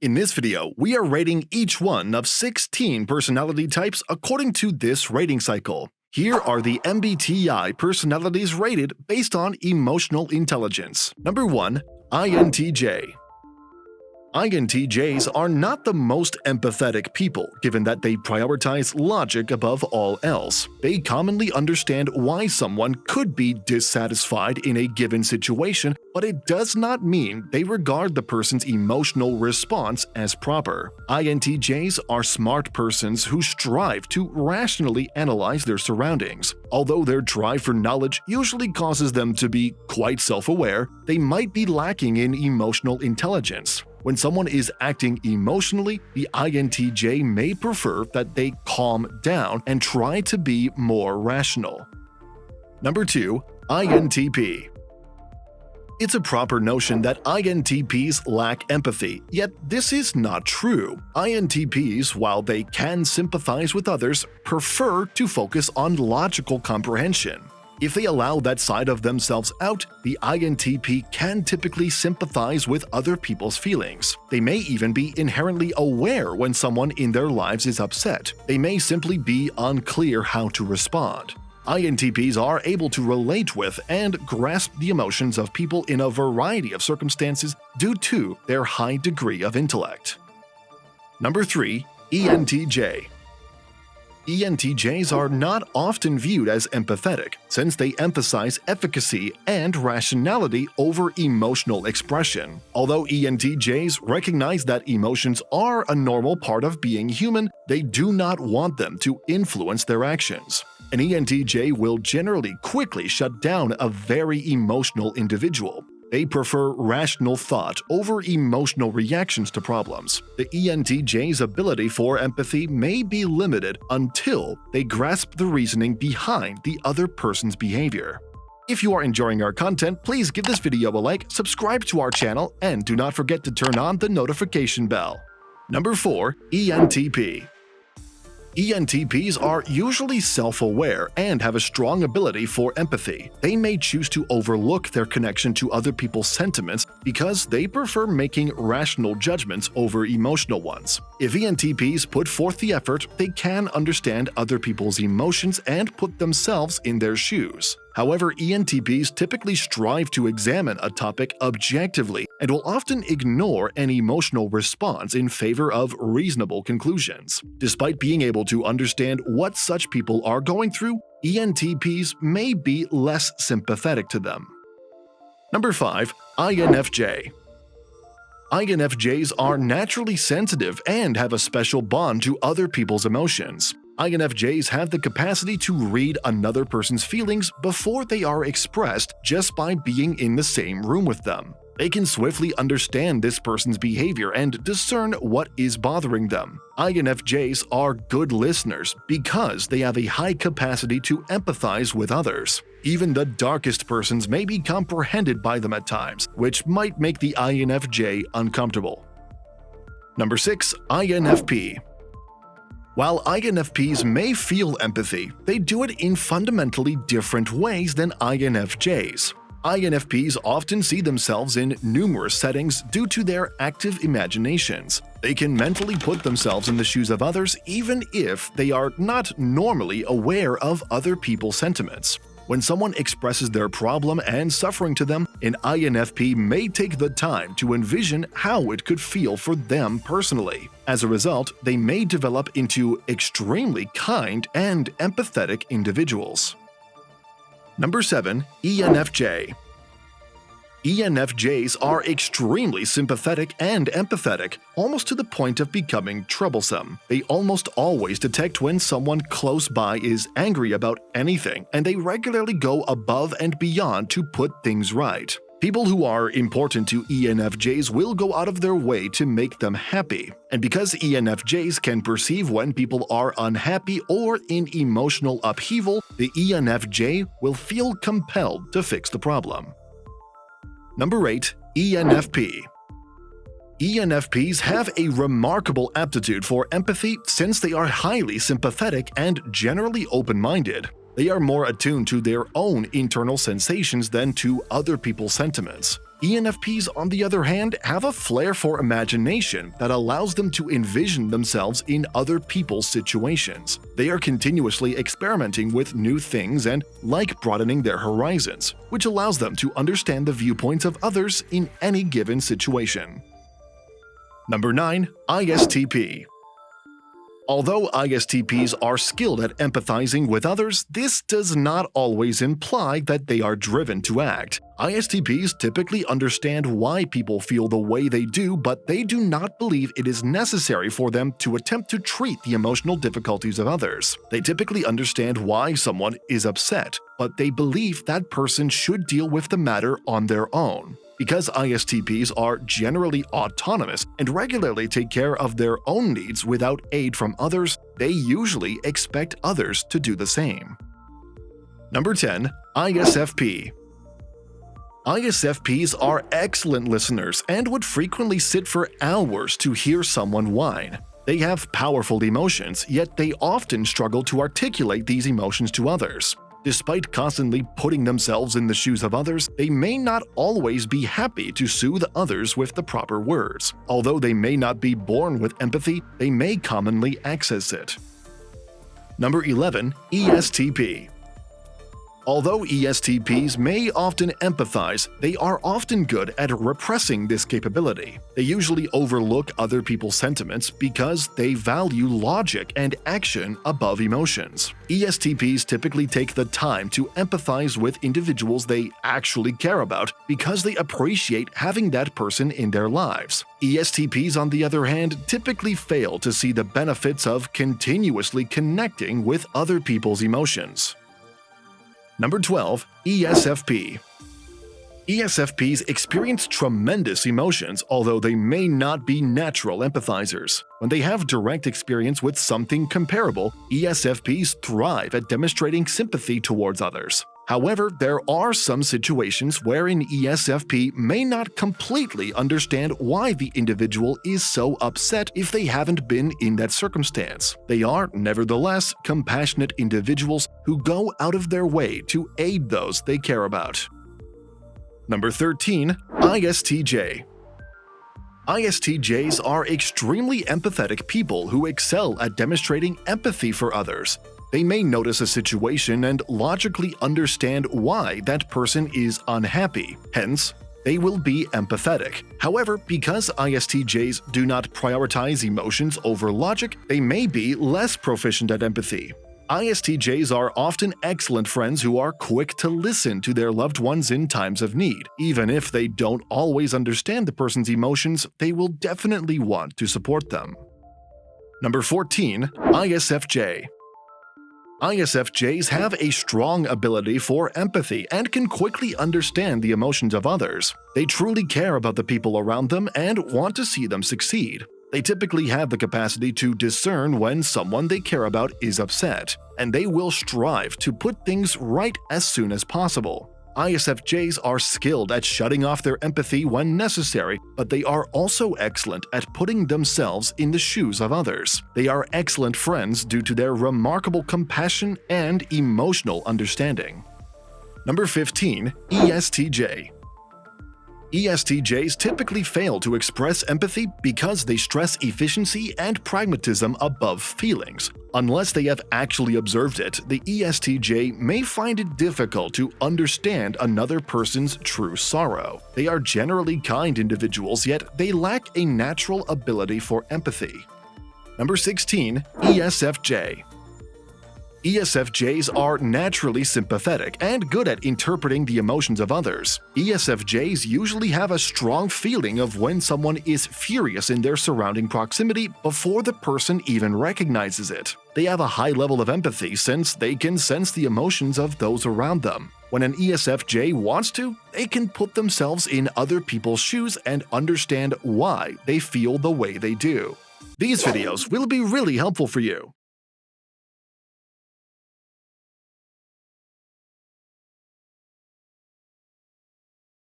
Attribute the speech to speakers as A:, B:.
A: In this video, we are rating each one of 16 personality types according to this rating cycle. Here are the MBTI personalities rated based on emotional intelligence. Number 1. INTJ. INTJs are not the most empathetic people, given that they prioritize logic above all else. They commonly understand why someone could be dissatisfied in a given situation, but it does not mean they regard the person's emotional response as proper. INTJs are smart persons who strive to rationally analyze their surroundings. Although their drive for knowledge usually causes them to be quite self-aware, they might be lacking in emotional intelligence. When someone is acting emotionally, the INTJ may prefer that they calm down and try to be more rational. Number 2. INTP. It's a proper notion that INTPs lack empathy, yet this is not true. INTPs, while they can sympathize with others, prefer to focus on logical comprehension. If they allow that side of themselves out, the INTP can typically sympathize with other people's feelings. They may even be inherently aware when someone in their lives is upset. They may simply be unclear how to respond. INTPs are able to relate with and grasp the emotions of people in a variety of circumstances due to their high degree of intellect. Number 3. ENTJ. ENTJs are not often viewed as empathetic, since they emphasize efficacy and rationality over emotional expression. Although ENTJs recognize that emotions are a normal part of being human, they do not want them to influence their actions. An ENTJ will generally quickly shut down a very emotional individual. They prefer rational thought over emotional reactions to problems. The ENTJ's ability for empathy may be limited until they grasp the reasoning behind the other person's behavior. If you are enjoying our content, please give this video a like, subscribe to our channel, and do not forget to turn on the notification bell. Number 4. ENTP. ENTPs are usually self-aware and have a strong ability for empathy. They may choose to overlook their connection to other people's sentiments because they prefer making rational judgments over emotional ones. If ENTPs put forth the effort, they can understand other people's emotions and put themselves in their shoes. However, ENTPs typically strive to examine a topic objectively and will often ignore an emotional response in favor of reasonable conclusions. Despite being able to understand what such people are going through, ENTPs may be less sympathetic to them. Number 5. INFJ. INFJs are naturally sensitive and have a special bond to other people's emotions. INFJs have the capacity to read another person's feelings before they are expressed just by being in the same room with them. They can swiftly understand this person's behavior and discern what is bothering them. INFJs are good listeners because they have a high capacity to empathize with others. Even the darkest persons may be comprehended by them at times, which might make the INFJ uncomfortable. Number 6. INFP. While INFPs may feel empathy, they do it in fundamentally different ways than INFJs. INFPs often see themselves in numerous settings due to their active imaginations. They can mentally put themselves in the shoes of others even if they are not normally aware of other people's sentiments. When someone expresses their problem and suffering to them, an INFP may take the time to envision how it could feel for them personally. As a result, they may develop into extremely kind and empathetic individuals. Number 7. ENFJ. ENFJs are extremely sympathetic and empathetic, almost to the point of becoming troublesome. They almost always detect when someone close by is angry about anything, and they regularly go above and beyond to put things right. People who are important to ENFJs will go out of their way to make them happy. And because ENFJs can perceive when people are unhappy or in emotional upheaval, the ENFJ will feel compelled to fix the problem. Number 8. ENFP. ENFPs have a remarkable aptitude for empathy since they are highly sympathetic and generally open-minded. They are more attuned to their own internal sensations than to other people's sentiments. ENFPs, on the other hand, have a flair for imagination that allows them to envision themselves in other people's situations. They are continuously experimenting with new things and like broadening their horizons, which allows them to understand the viewpoints of others in any given situation. Number 9. ISTP. Although ISTPs are skilled at empathizing with others, this does not always imply that they are driven to act. ISTPs typically understand why people feel the way they do, but they do not believe it is necessary for them to attempt to treat the emotional difficulties of others. They typically understand why someone is upset, but they believe that person should deal with the matter on their own. Because ISTPs are generally autonomous and regularly take care of their own needs without aid from others, they usually expect others to do the same. Number 10. ISFP. ISFPs are excellent listeners and would frequently sit for hours to hear someone whine. They have powerful emotions, yet they often struggle to articulate these emotions to others. Despite constantly putting themselves in the shoes of others, they may not always be happy to soothe others with the proper words. Although they may not be born with empathy, they may commonly access it. Number 11. ESTP. Although ESTPs may often empathize, they are often good at repressing this capability. They usually overlook other people's sentiments because they value logic and action above emotions. ESTPs typically take the time to empathize with individuals they actually care about because they appreciate having that person in their lives. ESTPs, on the other hand, typically fail to see the benefits of continuously connecting with other people's emotions. Number 12. ESFP. ESFPs experience tremendous emotions, although they may not be natural empathizers. When they have direct experience with something comparable, ESFPs thrive at demonstrating sympathy towards others. However, there are some situations where an ESFP may not completely understand why the individual is so upset if they haven't been in that circumstance. They are, nevertheless, compassionate individuals who go out of their way to aid those they care about. Number 13. ISTJ. ISTJs are extremely empathetic people who excel at demonstrating empathy for others. They may notice a situation and logically understand why that person is unhappy. Hence, they will be empathetic. However, because ISTJs do not prioritize emotions over logic, they may be less proficient at empathy. ISTJs are often excellent friends who are quick to listen to their loved ones in times of need. Even if they don't always understand the person's emotions, they will definitely want to support them. Number 14. ISFJ. ISFJs have a strong ability for empathy and can quickly understand the emotions of others. They truly care about the people around them and want to see them succeed. They typically have the capacity to discern when someone they care about is upset, and they will strive to put things right as soon as possible. ISFJs are skilled at shutting off their empathy when necessary, but they are also excellent at putting themselves in the shoes of others. They are excellent friends due to their remarkable compassion and emotional understanding. Number 15. ESTJ. ESTJs typically fail to express empathy because they stress efficiency and pragmatism above feelings. Unless they have actually observed it, the ESTJ may find it difficult to understand another person's true sorrow. They are generally kind individuals, yet they lack a natural ability for empathy. Number 16. ESFJ. ESFJs are naturally sympathetic and good at interpreting the emotions of others. ESFJs usually have a strong feeling of when someone is furious in their surrounding proximity before the person even recognizes it. They have a high level of empathy since they can sense the emotions of those around them. When an ESFJ wants to, they can put themselves in other people's shoes and understand why they feel the way they do. These videos will be really helpful for you.